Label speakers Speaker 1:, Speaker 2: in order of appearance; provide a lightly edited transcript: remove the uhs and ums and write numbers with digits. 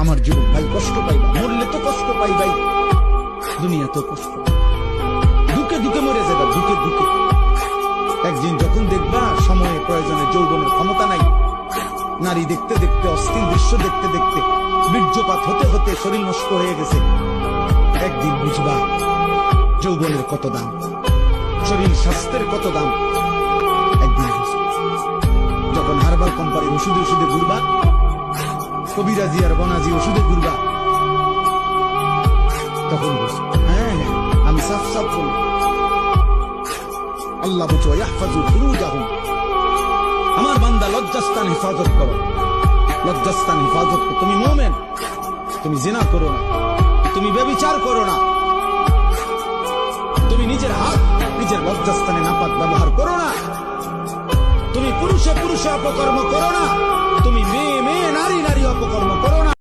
Speaker 1: আমার জীবন ভাই কষ্ট পাইবা, মরলে তো কষ্ট পাই ভাই, দুনিয়া তো কষ্ট, দুকে দুকে মরে যাবে, দুকে দুকে। একদিন যখন দেখবা সময়ে প্রয়োজনে যৌবনের ক্ষমতা নাই, নারী দেখতে দেখতে, অস্থির দৃশ্য দেখতে দেখতে, বীর্যপাত হতে হতে শরীর নষ্ট হয়ে গেছে, একদিন বুঝবা যৌবনের কত দাম, শরীর স্বাস্থ্যের কত দাম। একদিন যখন হারবাল কোম্পানির ওষুধে ওষুধে ঘুরবা, কবিরাজি আর বনাজি ওষুধে ঘুরবা, তখন বুঝবা হ্যাঁ আমি সাফ সাফ বলি, আল্লাহ বলছো ইয়াহফাজু ফুরুজাহুম, আমার বান্দা লজ্জাস্থান হেফাজত করো, লজ্জাস্থান হেফাজত করো। তুমি মুমিন, তুমি জিনা করো না, তুমি ব্যভিচার করো না, তুমি নিজের হাত নিজের লজ্জাস্থানে নাপাক ব্যবহার করো না, তুমি পুরুষে পুরুষে অপকর্ম করো না, তুমি মেয়ে মেয়ে নারী নারী অপকর্ম করো না।